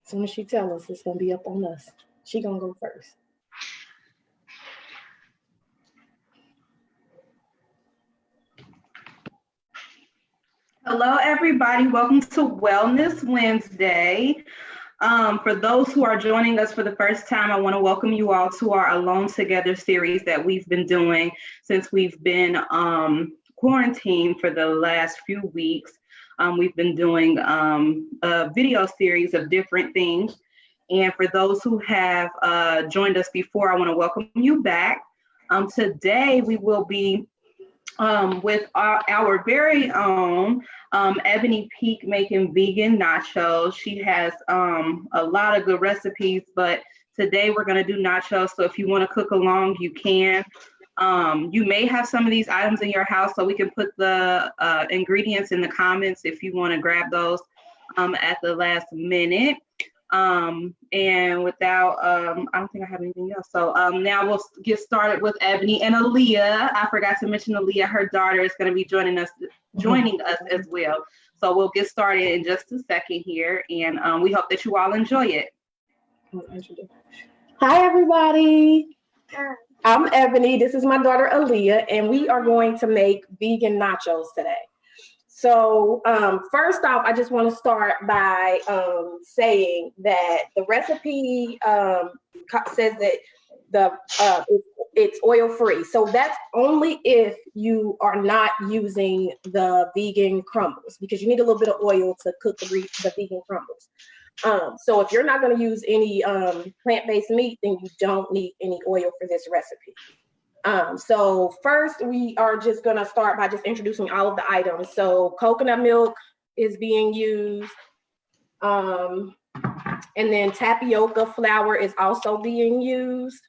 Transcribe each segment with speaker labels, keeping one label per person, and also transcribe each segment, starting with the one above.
Speaker 1: As soon as she tells us, it's gonna be up on us. She gonna go first.
Speaker 2: Hello, everybody. Welcome to Wellness Wednesday. For those who are joining us for the first time, I want to welcome you all to our Alone Together series that we've been doing since we've been quarantined for the last few weeks. We've been doing a video series of different things. And for those who have joined us before, I want to welcome you back. Today, we will be with our very own Ebony Peak making vegan nachos. She has a lot of good recipes, but today we're going to do nachos. So if you want to cook along, you can. You may have some of these items in your house, so we can put the ingredients in the comments if you want to grab those at the last minute. And without, I don't think I have anything else. So now we'll get started with Ebony and Aaliyah. I forgot to mention Aaliyah, her daughter, is going to be joining us as well. So we'll get started in just a second here, and we hope that you all enjoy it.
Speaker 1: Hi, everybody. I'm Ebony. This is my daughter Aaliyah, and we are going to make vegan nachos today. So first off, I just want to start by saying that the recipe says that it's oil-free. So that's only if you are not using the vegan crumbles, because you need a little bit of oil to cook the vegan crumbles. So if you're not going to use any plant-based meat, then you don't need any oil for this recipe. So first, we are just going to start by just introducing all of the items. So coconut milk is being used, and then tapioca flour is also being used.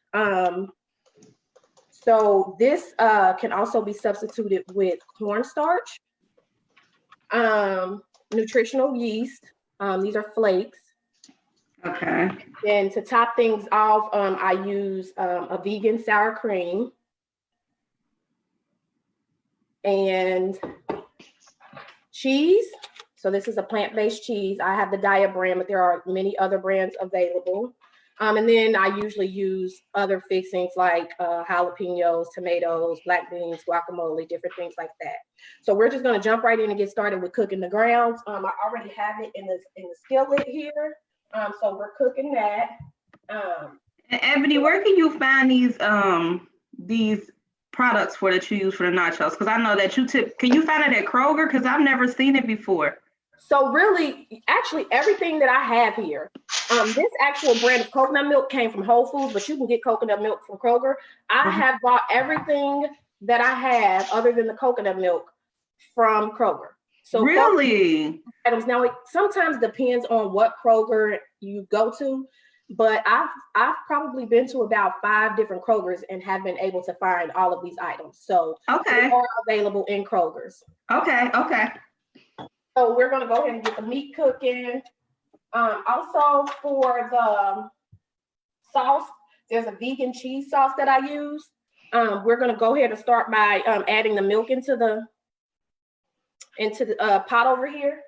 Speaker 1: So this can also be substituted with cornstarch, nutritional yeast. These are flakes.
Speaker 2: Okay.
Speaker 1: And to top things off, I use a vegan sour cream and cheese. So this is a plant-based cheese. I have the diet brand, but there are many other brands available. And then I usually use other fixings like jalapenos, tomatoes, black beans, guacamole, different things like that. So we're just going to jump right in and get started with cooking the grounds. I already have it in the skillet here. So we're cooking that.
Speaker 2: And Ebony, where can you find these products that you use for the nachos? Because I know that can you find it at Kroger? Because I've never seen it before.
Speaker 1: So really, actually, everything that I have here, this actual brand of coconut milk came from Whole Foods, but you can get coconut milk from Kroger. I have bought everything that I have other than the coconut milk from Kroger. So
Speaker 2: really?
Speaker 1: Items. Now, it sometimes depends on what Kroger you go to, but I've probably been to about 5 different Krogers and have been able to find all of these items. So
Speaker 2: okay,
Speaker 1: they are available in Krogers.
Speaker 2: Okay.
Speaker 1: So we're going to go ahead and get the meat cooking. Also for the sauce, there's a vegan cheese sauce that I use. We're going to go ahead and start by adding the milk into the pot over here.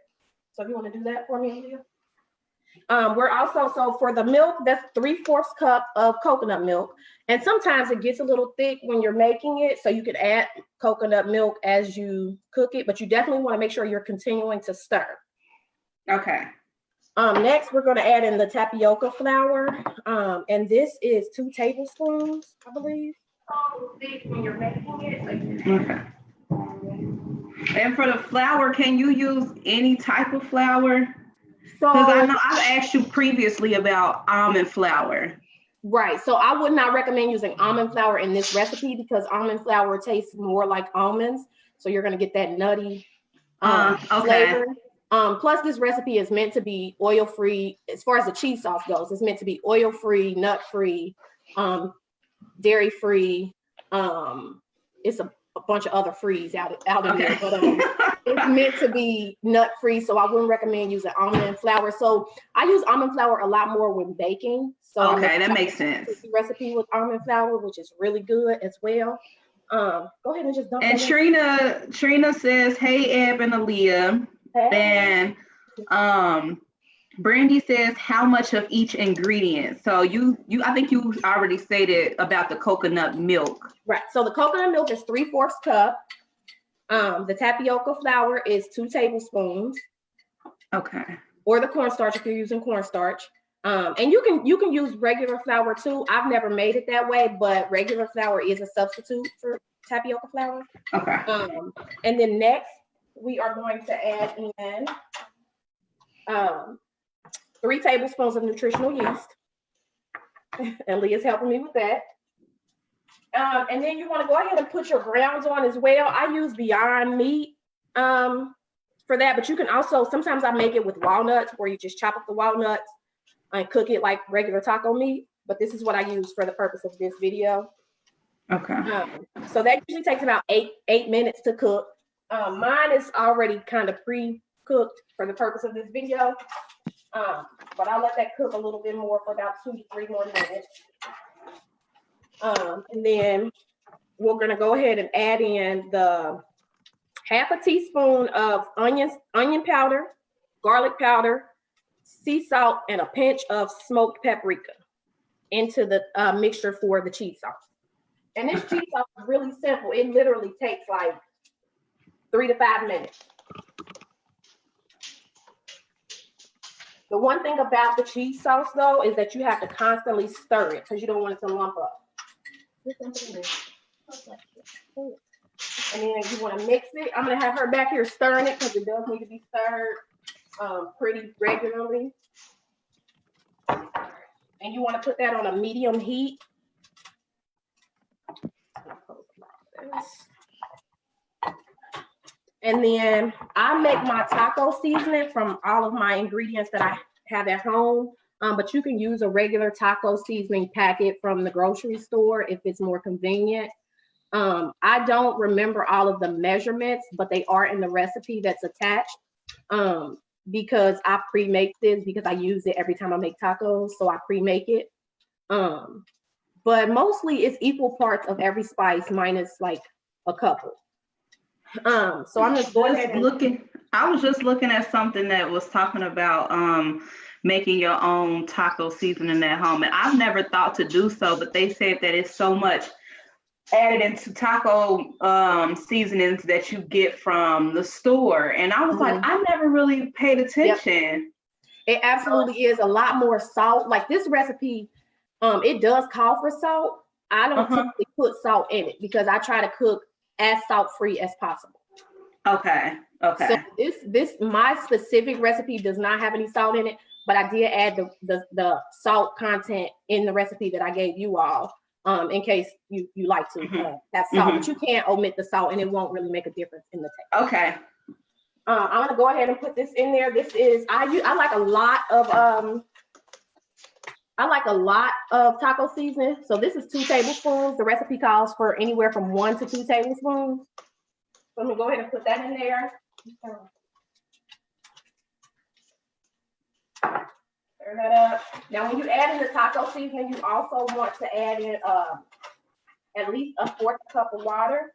Speaker 1: So if you want to do that for me, Aaliyah. We're also, so for the milk, that's 3/4 cup of coconut milk. And sometimes it gets a little thick when you're making it, so you can add coconut milk as you cook it, but you definitely want to make sure you're continuing to stir.
Speaker 2: Okay.
Speaker 1: Next, we're going to add in the tapioca flour, and this is 2 tablespoons, I believe. So thick when you're making it.
Speaker 2: Okay. And for the flour, can you use any type of flour? Because I know I've asked you previously about almond flour.
Speaker 1: Right. So I would not recommend using almond flour in this recipe because almond flour tastes more like almonds. So you're going to get that nutty flavor. Plus, this recipe is meant to be oil-free. As far as the cheese sauce goes, it's meant to be oil-free, nut-free, dairy-free. It's a bunch of other frees out in there, but it's meant to be nut-free, so I wouldn't recommend using almond flour. So I use almond flour a lot more when baking. So
Speaker 2: okay, that makes sense.
Speaker 1: Recipe with almond flour, which is really good as well. Go ahead and just dump
Speaker 2: and Trina says, "Hey, Eb and Aaliyah." Hey. And Brandy says, how much of each ingredient? So I think you already stated about the coconut milk.
Speaker 1: Right. So the coconut milk is 3/4 cup. The tapioca flour is 2 tablespoons.
Speaker 2: Okay.
Speaker 1: Or the cornstarch if you're using cornstarch. And you can use regular flour too. I've never made it that way, but regular flour is a substitute for tapioca flour.
Speaker 2: Okay.
Speaker 1: And then next we are going to add in 3 tablespoons of nutritional yeast. And Leah's helping me with that. And then you want to go ahead and put your grounds on as well. I use Beyond Meat for that, but you can also, sometimes I make it with walnuts, where you just chop up the walnuts and cook it like regular taco meat. But this is what I use for the purpose of this video.
Speaker 2: Okay.
Speaker 1: So that usually takes about eight minutes to cook. Mine is already kind of pre-cooked for the purpose of this video. But I'll let that cook a little bit more for about 2 to 3 more minutes. And then we're gonna go ahead and add in the 1/2 teaspoon of onion powder, garlic powder, sea salt, and a pinch of smoked paprika into the mixture for the cheese sauce. And this cheese sauce is really simple. It literally takes like 3 to 5 minutes. The one thing about the cheese sauce though is that you have to constantly stir it because you don't want it to lump up. And then you want to mix it. I'm going to have her back here stirring it because it does need to be stirred pretty regularly. And you want to put that on a medium heat. And then I make my taco seasoning from all of my ingredients that I have at home. But you can use a regular taco seasoning packet from the grocery store if it's more convenient. I don't remember all of the measurements, but they are in the recipe that's attached because I pre-make this because I use it every time I make tacos. So I pre-make it. But mostly it's equal parts of every spice minus like a couple. So I'm just going ahead and
Speaker 2: I was just looking at something that was talking about making your own taco seasoning at home. And I've never thought to do so, but they said that it's so much added into taco seasonings that you get from the store. And I was like, I never really paid attention.
Speaker 1: Yep. It absolutely is a lot more salt. Like this recipe, it does call for salt. I don't typically put salt in it because I try to cook as salt-free as possible.
Speaker 2: Okay.
Speaker 1: So this my specific recipe does not have any salt in it, but I did add the salt content in the recipe that I gave you all, in case you like to have salt. But you can't omit the salt, and it won't really make a difference in the taste.
Speaker 2: Okay.
Speaker 1: I'm gonna go ahead and put this in there. This is I like a lot of taco seasoning. So this is 2 tablespoons. The recipe calls for anywhere from 1 to 2 tablespoons. So I'm gonna go ahead and put that in there. Stir that up. Now, when you add in the taco seasoning, you also want to add in at least 1/4 cup of water.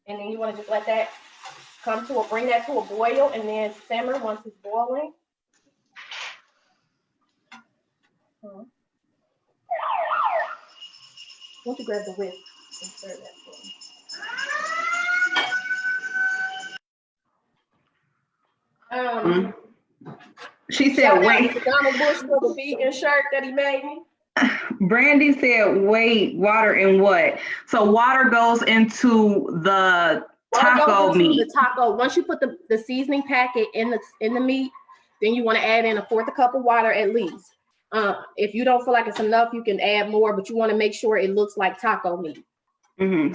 Speaker 1: And then you want to just let that bring that to a boil and then simmer once it's boiling. Why don't you grab the whisk and stir that for me?
Speaker 2: She said, wait.
Speaker 1: Donald Bush for the vegan shirt that he made me.
Speaker 2: Brandy said, wait, water and what? So water goes into the taco meat.
Speaker 1: The taco. Once you put the seasoning packet in the meat, then you want to add in 1/4 cup of water at least. If you don't feel like it's enough, you can add more, but you want to make sure it looks like taco meat.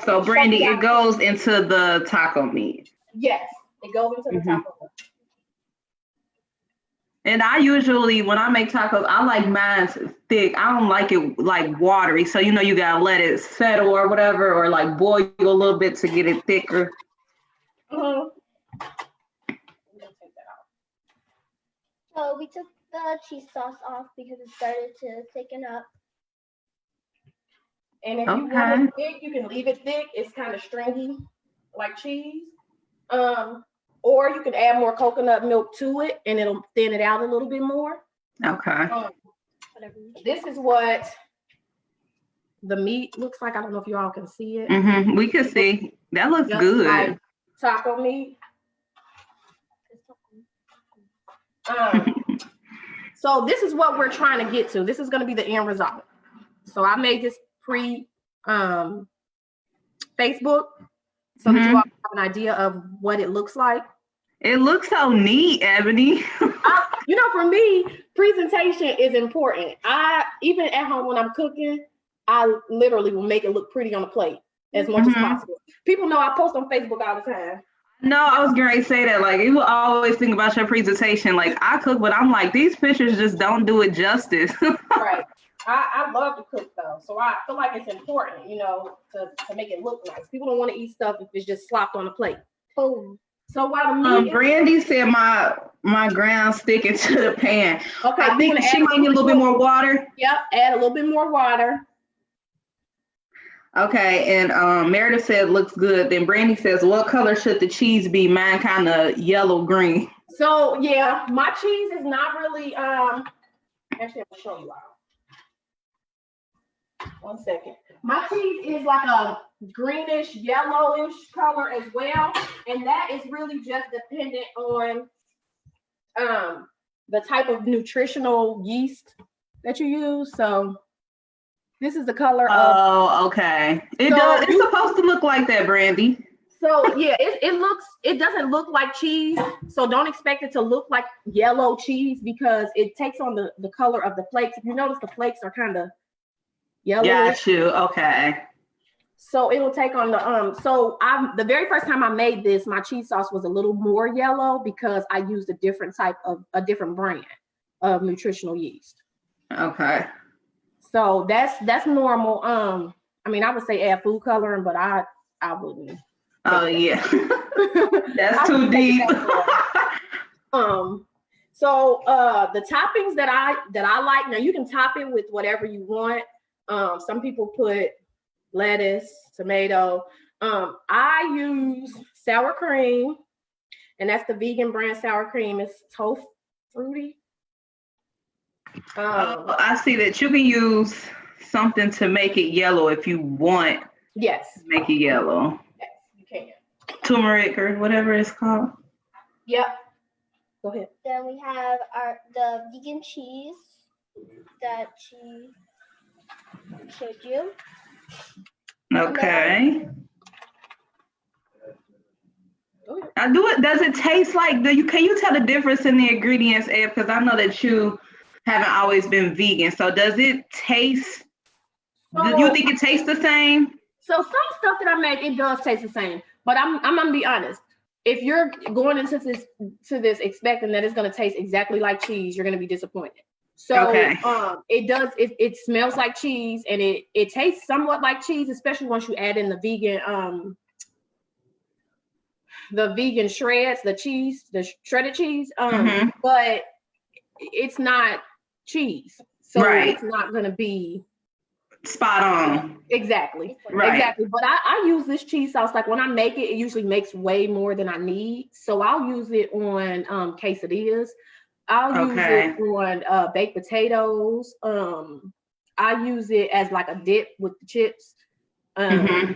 Speaker 2: So Brandy, it goes into the taco meat.
Speaker 1: Yes, it goes into the taco meat.
Speaker 2: And I usually, when I make tacos, I like mine thick. I don't like it like watery. So, you gotta let it settle or whatever, or like boil a little bit to get it thicker.
Speaker 3: So we took the cheese sauce off because it started to thicken up.
Speaker 1: And if you want it thick, you can leave it thick. It's kind of stringy, like cheese. Or you can add more coconut milk to it, and it'll thin it out a little bit more.
Speaker 2: Okay.
Speaker 1: This is what the meat looks like. I don't know if you all can see it.
Speaker 2: Mm-hmm. We can see. That looks
Speaker 1: Just
Speaker 2: good.
Speaker 1: like taco meat. So this is what we're trying to get to. This is going to be the end result. So I made this pre Facebook so that you all have an idea of what it looks like.
Speaker 2: It looks so neat, Ebony.
Speaker 1: For me, presentation is important. Even at home when I'm cooking, I literally will make it look pretty on the plate as much as possible. People know I post on Facebook all the time.
Speaker 2: No, I was going to say that. Like, you will always think about your presentation. Like, I cook, but I'm like, these pictures just don't do it justice.
Speaker 1: Right. I love to cook, though. So I feel like it's important, to make it look nice. People don't want to eat stuff if it's just slopped on a plate. Oh. So while the meat
Speaker 2: Brandy said my ground sticking to the pan.
Speaker 1: Okay.
Speaker 2: I think she might need a little bit more water.
Speaker 1: Yep. Add a little bit more water.
Speaker 2: Okay, and Meredith said looks good. Then Brandy says, what color should the cheese be? Mine kind of yellow green.
Speaker 1: So yeah, my cheese is not really actually I'll show you all. 1 second. My cheese is like a greenish, yellowish color as well, and that is really just dependent on the type of nutritional yeast that you use. So this is the color of.
Speaker 2: Oh, okay. It's supposed to look like that, Brandy.
Speaker 1: So yeah, it doesn't look like cheese. So don't expect it to look like yellow cheese because it takes on the color of the flakes. If you notice, the flakes are kind of yellow.
Speaker 2: Got you. Okay.
Speaker 1: So it will take on the very first time I made this, my cheese sauce was a little more yellow because I used a different brand of nutritional yeast.
Speaker 2: Okay.
Speaker 1: So that's normal. I mean, I would say add food coloring, but I wouldn't.
Speaker 2: Oh yeah. That's too deep.
Speaker 1: So the toppings that I like, now you can top it with whatever you want. Some people put lettuce, tomato. I use sour cream, and that's the vegan brand sour cream. It's tofu fruity.
Speaker 2: I see that you can use something to make it yellow if you want.
Speaker 1: Yes.
Speaker 2: Make it yellow.
Speaker 1: Yes, you can.
Speaker 2: Turmeric or whatever it's called.
Speaker 1: Yep. Go ahead.
Speaker 3: Then we have the vegan cheese that she showed you.
Speaker 2: Okay. Now does it taste like, can you tell the difference in the ingredients, Ed? Because I know that you haven't always been vegan. So does it taste, do you think it tastes the same?
Speaker 1: So some stuff that I make, it does taste the same. But I'm gonna be honest. If you're going into this expecting that it's gonna taste exactly like cheese, you're gonna be disappointed. So
Speaker 2: okay.
Speaker 1: It smells like cheese and it tastes somewhat like cheese, especially once you add in the vegan shreds, the shredded cheese. But it's not cheese. So it's not gonna be
Speaker 2: spot on.
Speaker 1: Exactly.
Speaker 2: Right.
Speaker 1: Exactly. But I use this cheese sauce, like when I make it, it usually makes way more than I need. So I'll use it on quesadillas. I'll use it on baked potatoes. I use it as like a dip with the chips. I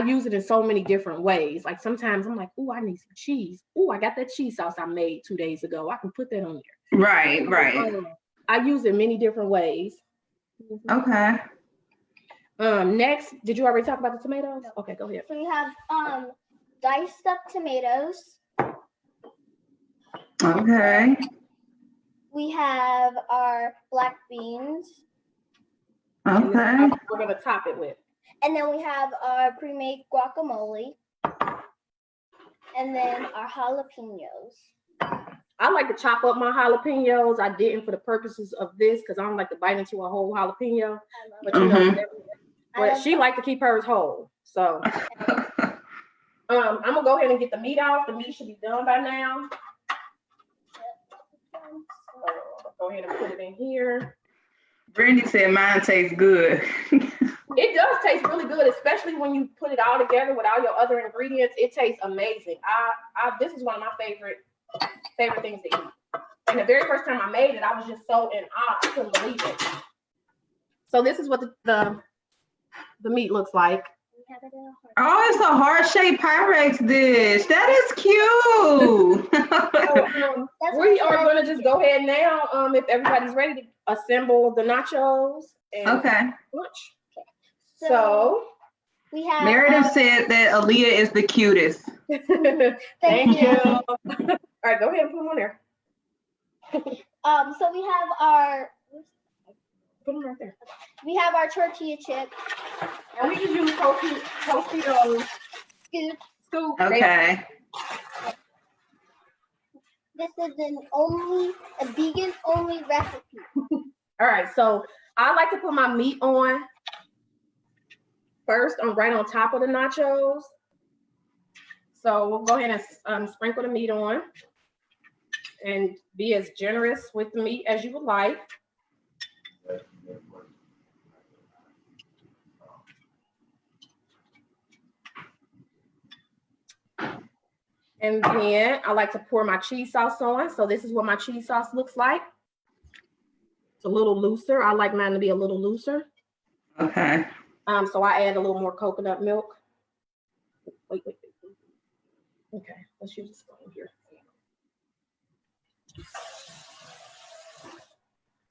Speaker 1: use it in so many different ways. Like sometimes I'm like, oh, I need some cheese. Oh, I got that cheese sauce I made 2 days ago. I can put that on there.
Speaker 2: Right, right.
Speaker 1: I use it many different ways.
Speaker 2: Okay.
Speaker 1: Next, did you already talk about the tomatoes? No. Okay, go ahead.
Speaker 3: So we have diced up tomatoes.
Speaker 2: Okay.
Speaker 3: We have our black beans.
Speaker 2: Okay.
Speaker 1: We're gonna top it with.
Speaker 3: And then we have our pre-made guacamole. And then our jalapenos.
Speaker 1: I like to chop up my jalapenos. I didn't for the purposes of this because I don't like to bite into a whole jalapeno. But you know, but she likes to keep hers whole. So I'm gonna go ahead and get the meat out. The meat should be done by now. So go ahead and put it in here.
Speaker 2: Brandy said mine tastes good.
Speaker 1: It does taste really good, especially when you put it all together with all your other ingredients. It tastes amazing. This is one of my favorite things to eat. And the very first time I made it, I was just so in awe. I couldn't believe it. So this is what the meat looks like.
Speaker 2: Oh, it's a heart-shaped Pyrex dish. That is cute.
Speaker 1: So, we are going to just go ahead now, if everybody's ready to assemble the nachos and lunch.
Speaker 3: So we have
Speaker 2: Meredith said that Aaliyah is the cutest.
Speaker 1: Thank you. All right, go ahead and put them on there.
Speaker 3: So we have our
Speaker 1: Put them right there.
Speaker 3: We have our tortilla chips.
Speaker 1: And we just use Tostitos. Scoop.
Speaker 2: Okay.
Speaker 3: This is a vegan only recipe.
Speaker 1: All right, so I like to put my meat on first, right on top of the nachos. So we'll go ahead and sprinkle the meat on and be as generous with the meat as you would like. And then I like to pour my cheese sauce on. So this is what my cheese sauce looks like. It's a little looser. I like mine to be a little looser.
Speaker 2: Okay.
Speaker 1: So I add a little more coconut milk. Wait. Okay, let's use this spoon here.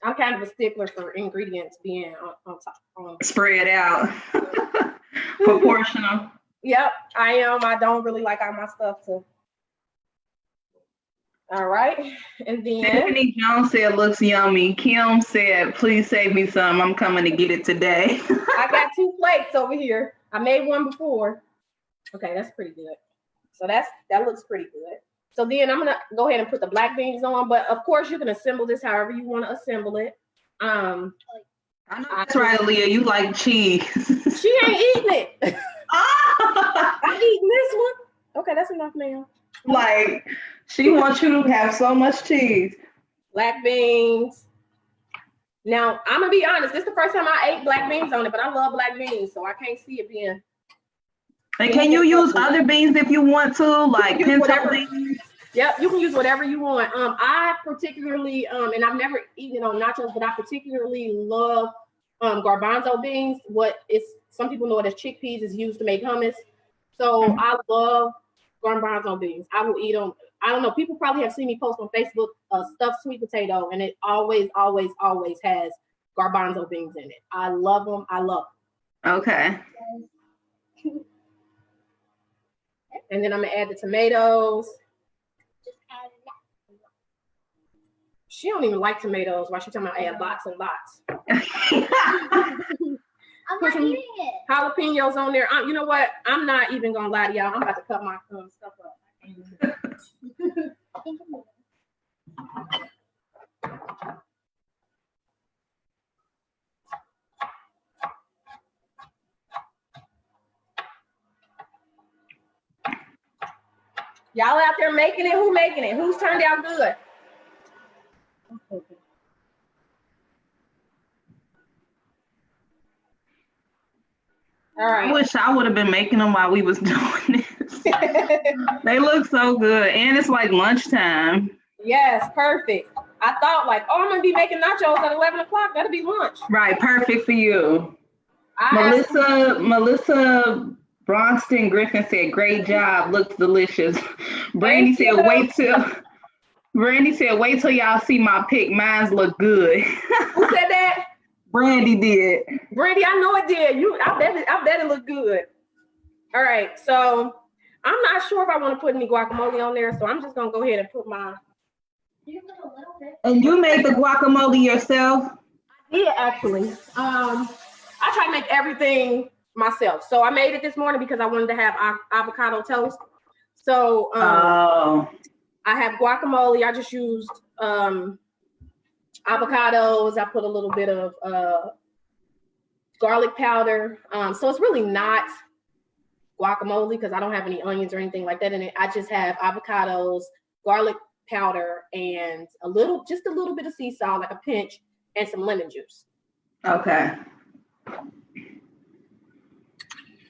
Speaker 1: I'm kind of a stickler for ingredients being on top.
Speaker 2: Spread out. Proportional.
Speaker 1: Yep, I am. I don't really like all my stuff to. All right, and then
Speaker 2: Tiffany Jones said looks yummy. Kim said, please save me some. I'm coming to get it today.
Speaker 1: I got 2 plates over here. I made one before. Okay, that's pretty good. So that looks pretty good. So then I'm gonna go ahead and put the black beans on, but of course you can assemble this however you want to assemble it.
Speaker 2: I know that's right, Aaliyah. You like cheese.
Speaker 1: She ain't eating it. I'm eating this one. Okay, that's enough now.
Speaker 2: Like, she wants you to have so much cheese.
Speaker 1: Black beans. Now, I'm going to be honest. This is the first time I ate black beans on it, but I love black beans, so I can't see it being.
Speaker 2: And can you use other beans if you want to, like pinto beans?
Speaker 1: Yep, you can use whatever you want. I particularly, and I've never eaten it on nachos, but I particularly love garbanzo beans. Some people know it as chickpeas, is used to make hummus. So I love garbanzo beans. I will eat them. I don't know. People probably have seen me post on Facebook stuffed sweet potato, and it always has garbanzo beans in it. I love them.
Speaker 2: Okay.
Speaker 1: And then I'm gonna add the tomatoes. She don't even like tomatoes. Why she talking about add lots and lots?
Speaker 3: I'm not eating it.
Speaker 1: Jalapenos on there. You know what? I'm not even gonna lie to y'all. I'm about to cut my stuff up. Y'all out there making it? Who making it? Who's turned out good? All right.
Speaker 2: I wish I would have been making them while we was doing this. They look so good. And it's like lunchtime.
Speaker 1: Yes, perfect. I thought like, I'm going to be making nachos at 11 o'clock. That'll be lunch.
Speaker 2: Right, perfect for you. Melissa Bronston Griffin said, great job. Looks delicious. Brandy said, wait till y'all see my pic. Mine's look good.
Speaker 1: Who said that?
Speaker 2: Brandy did.
Speaker 1: Brandy, I know it did. I bet it looked good. All right, so I'm not sure if I want to put any guacamole on there, so I'm just gonna go ahead and put my.
Speaker 3: You can put a little bit.
Speaker 2: And you made the guacamole yourself?
Speaker 1: Yeah, actually. I try to make everything myself. So I made it this morning because I wanted to have avocado toast. So I have guacamole. I just used avocados. I put a little bit of garlic powder. So it's really not guacamole because I don't have any onions or anything like that in it. I just have avocados, garlic powder, and just a little bit of sea salt, like a pinch, and some lemon juice.
Speaker 2: Okay.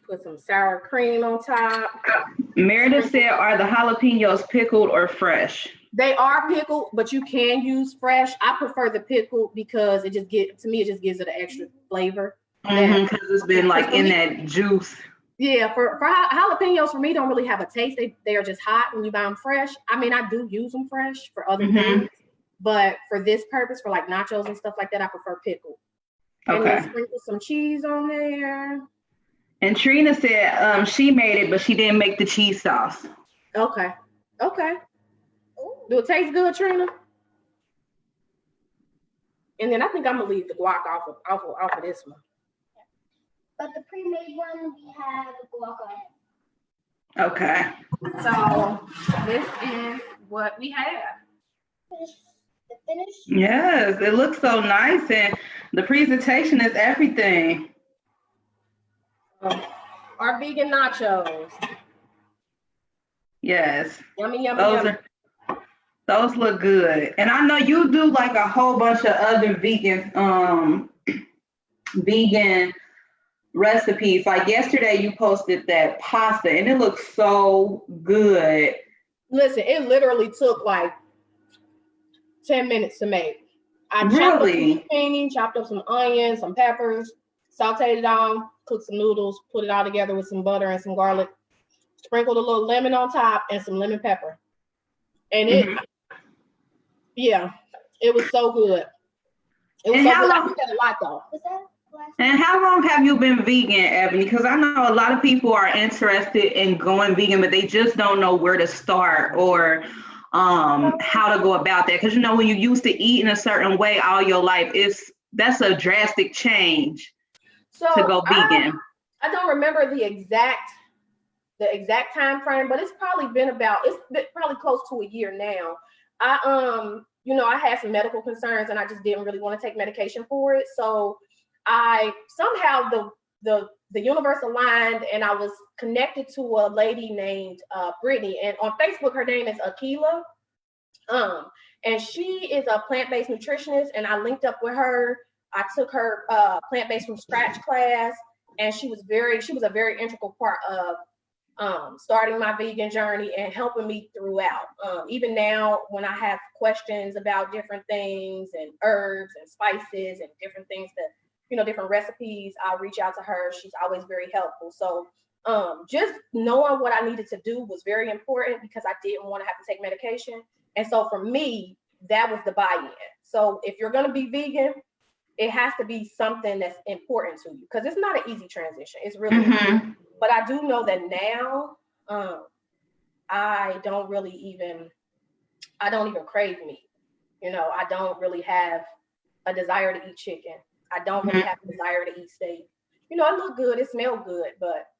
Speaker 1: Put some sour cream on top.
Speaker 2: Meredith said, are the jalapenos pickled or fresh?
Speaker 1: They are pickled, but you can use fresh. I prefer the pickled because it just gives it an extra flavor.
Speaker 2: Because it's been like in that juice.
Speaker 1: Yeah, for jalapenos for me don't really have a taste. They are just hot when you buy them fresh. I mean, I do use them fresh for other things, but for this purpose, for like nachos and stuff like that, I prefer pickled. Okay. And then sprinkle some cheese on there.
Speaker 2: And Trina said she made it, but she didn't make the cheese sauce.
Speaker 1: Okay. Do it taste good, Trina? And then I think I'm gonna leave the guac off of this one.
Speaker 3: But the pre-made one, we have guac on it.
Speaker 2: Okay.
Speaker 1: So this is what we have.
Speaker 3: The finish?
Speaker 2: Yes, it looks so nice, and the presentation is everything.
Speaker 1: Our vegan nachos.
Speaker 2: Yes.
Speaker 1: Yummy, yummy.
Speaker 2: Those look good. And I know you do like a whole bunch of other vegan recipes. Like yesterday you posted that pasta and it looks so good.
Speaker 1: Listen, it literally took like 10 minutes to make. I chopped up some onions, some peppers, sauteed it on, cooked some noodles, put it all together with some butter and some garlic, sprinkled a little lemon on top and some lemon pepper. And it was so good. It was so good. I did that a lot though.
Speaker 2: And how long have you been vegan, Ebony? Because I know a lot of people are interested in going vegan, but they just don't know where to start or how to go about that. Because when you used to eat in a certain way all your life, that's a drastic change to go vegan.
Speaker 1: I don't remember the exact time frame, but it's probably probably close to a year now. I had some medical concerns and I just didn't really want to take medication for it. So I somehow the universe aligned and I was connected to a lady named Brittany, and on Facebook her name is Akila. And she is a plant-based nutritionist, and I linked up with her. I took her plant-based from scratch class, and she was a very integral part of starting my vegan journey and helping me throughout. Even now, when I have questions about different things and herbs and spices and different things that, different recipes, I'll reach out to her. She's always very helpful. So just knowing what I needed to do was very important because I didn't want to have to take medication. And so for me, that was the buy-in. So if you're going to be vegan, it has to be something that's important to you because it's not an easy transition. It's really not. But I do know that now I don't even crave meat. I don't really have a desire to eat chicken. I don't really have a desire to eat steak. It look good, it smells good, but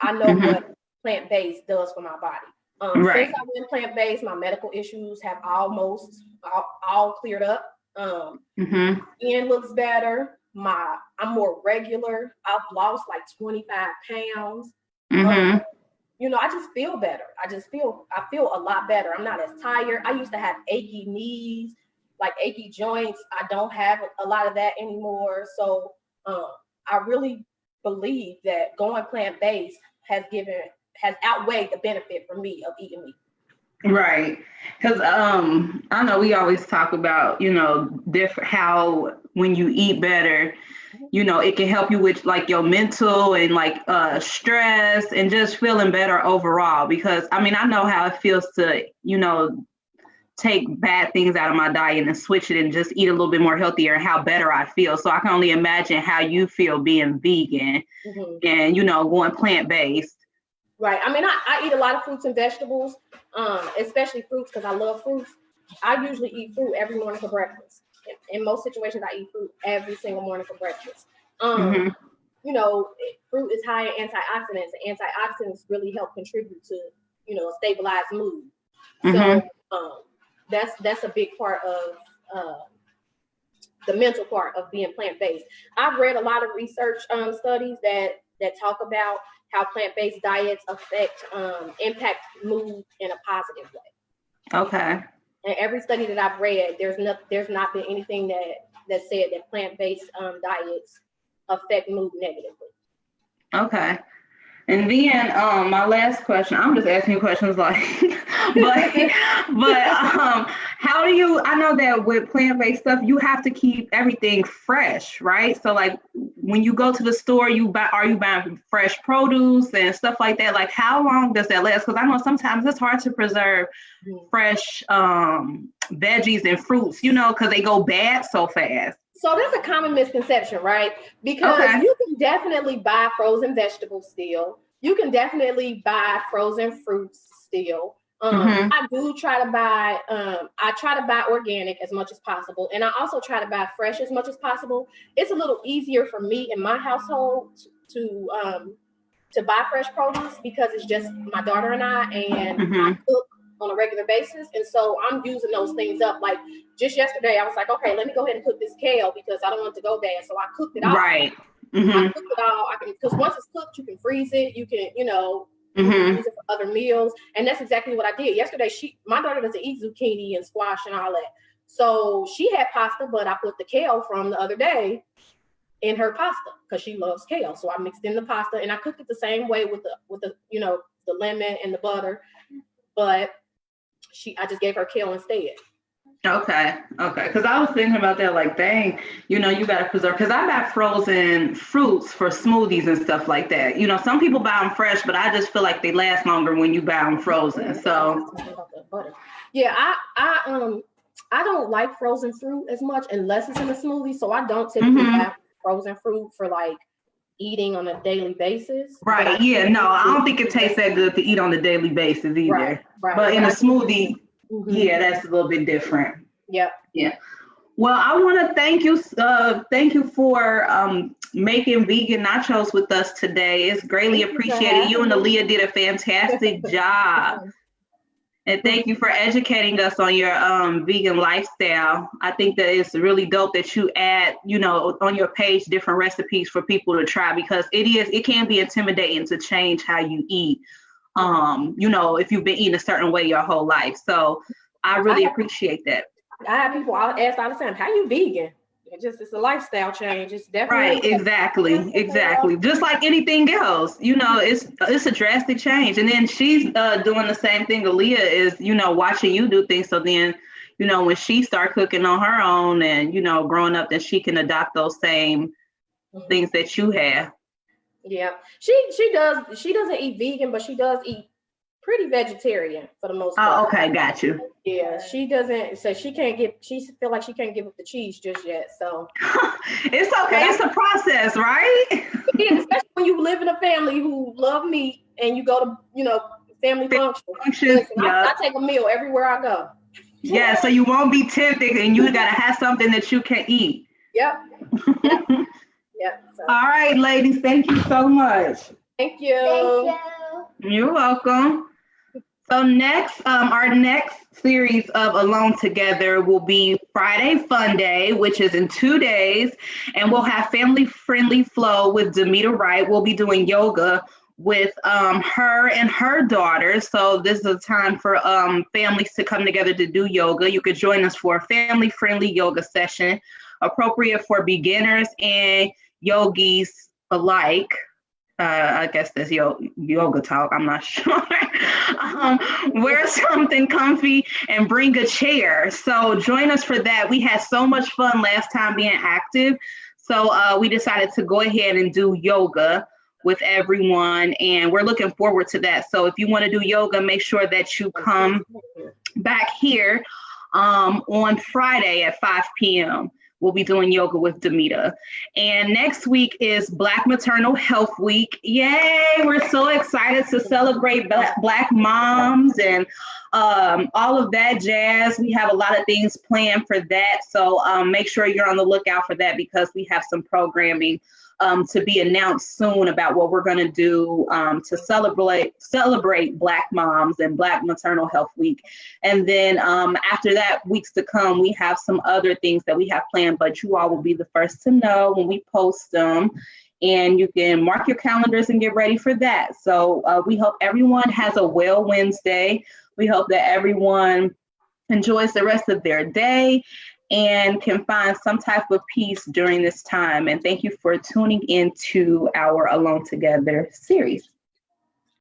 Speaker 1: I know what plant-based does for my body. Since I went plant-based, my medical issues have almost all cleared up. Skin looks better. I'm more regular. I've lost like 25 pounds. I just feel better. I feel a lot better. I'm not as tired. I used to have achy knees, like achy joints. I don't have a lot of that anymore. So I really believe that going plant-based has outweighed the benefit for me of eating meat.
Speaker 2: Right. Because I know we always talk about, different how when you eat better, it can help you with like your mental and like stress and just feeling better overall. Because I know how it feels to, take bad things out of my diet and switch it and just eat a little bit more healthier and how better I feel. So I can only imagine how you feel being vegan and, going plant-based.
Speaker 1: Right. I eat a lot of fruits and vegetables, especially fruits because I love fruits. I usually eat fruit every morning for breakfast. In most situations, I eat fruit every single morning for breakfast. Fruit is high in antioxidants. And antioxidants really help contribute to, a stabilized mood. So that's a big part of the mental part of being plant-based. I've read a lot of research studies that talk about how plant-based diets impact mood in a positive way.
Speaker 2: Okay.
Speaker 1: And every study that I've read, there's not been anything that that said that plant-based diets affect mood negatively.
Speaker 2: Okay. And then my last question, I'm just asking you questions like, but how do you, I know that with plant-based stuff, you have to keep everything fresh, right? So like when you go to the store, are you buying fresh produce and stuff like that? Like how long does that last? Because I know sometimes it's hard to preserve fresh veggies and fruits, you know, because they go bad so fast.
Speaker 1: So that's a common misconception, right? Because you can definitely buy frozen vegetables still. You can definitely buy frozen fruits still. I do try to buy, I try to buy organic as much as possible. And I also try to buy fresh as much as possible. It's a little easier for me in my household to buy fresh produce because it's just my daughter and I cook on a regular basis. And so I'm using those things up. Like just yesterday, I was like, okay, let me go ahead and cook this kale because I don't want it to go bad. So I cooked it all.
Speaker 2: Right.
Speaker 1: I cooked it all. Because once it's cooked, you can freeze it. You can, use it for other meals. And that's exactly what I did. Yesterday, my daughter doesn't eat zucchini and squash and all that. So she had pasta, but I put the kale from the other day in her pasta because she loves kale. So I mixed in the pasta and I cooked it the same way with the the lemon and the butter. But I just gave her kale instead.
Speaker 2: Okay. Because I was thinking about that, like, dang, you got to preserve. Because I buy frozen fruits for smoothies and stuff like that. Some people buy them fresh, but I just feel like they last longer when you buy them frozen. So,
Speaker 1: yeah, I don't like frozen fruit as much unless it's in a smoothie. So I don't typically buy frozen fruit for like eating on a daily basis.
Speaker 2: Right. Yeah. No, I don't think it tastes that good to eat on a daily basis either.
Speaker 1: Right.
Speaker 2: But in a smoothie. Yeah, that's a little bit different.
Speaker 1: Yeah.
Speaker 2: Well, I want to thank you. Thank you for making vegan nachos with us today. It's greatly appreciated. You and Aaliyah did a fantastic job. And thank you for educating us on your vegan lifestyle. I think that it's really dope that you add, on your page, different recipes for people to try because it can be intimidating to change how you eat. If you've been eating a certain way your whole life. So I really appreciate that.
Speaker 1: I have people ask all the time, how you vegan? It's a lifestyle change. It's definitely
Speaker 2: right. Exactly. Just like anything else, it's a drastic change. And then she's doing the same thing. Aaliyah is, watching you do things. So then, when she start cooking on her own and, growing up, then she can adopt those same things that you have.
Speaker 1: Yeah, she doesn't eat vegan, but she does eat pretty vegetarian for the most part.
Speaker 2: Oh, okay, got you.
Speaker 1: Yeah, she doesn't. So she feel like she can't give up the cheese just yet. So
Speaker 2: it's okay. It's a process, right?
Speaker 1: Yeah, especially when you live in a family who love meat and you go to family functions. I take a meal everywhere I go.
Speaker 2: Yeah, so you won't be tempted, and you gotta have something that you can eat.
Speaker 1: Yep. So.
Speaker 2: All right, ladies, thank you so much.
Speaker 1: Thank you.
Speaker 2: You're welcome. So next, our next series of Alone Together will be Friday Fun Day, which is in 2 days, and we'll have Family Friendly Flow with Demita Wright. We'll be doing yoga with her and her daughter. So this is a time for families to come together to do yoga. You could join us for a family-friendly yoga session, appropriate for beginners and yogis alike. I guess that's yoga talk. I'm not sure. Wear something comfy and bring a chair. So join us for that. We had so much fun last time being active. So we decided to go ahead and do yoga with everyone. And we're looking forward to that. So if you want to do yoga, make sure that you come back here on Friday at 5 p.m. We'll be doing yoga with Demita. And next week is Black Maternal Health Week. Yay! We're so excited to celebrate Black moms and all of that jazz. We have a lot of things planned for that. So make sure you're on the lookout for that because we have some programming to be announced soon about what we're going to do to celebrate Black moms and Black Maternal Health Week. And then after that, weeks to come, we have some other things that we have planned, but you all will be the first to know when we post them. And you can mark your calendars and get ready for that. So we hope everyone has a well Wednesday. We hope that everyone enjoys the rest of their day. and can find some type of peace during this time. And thank you for tuning into our Alone Together series.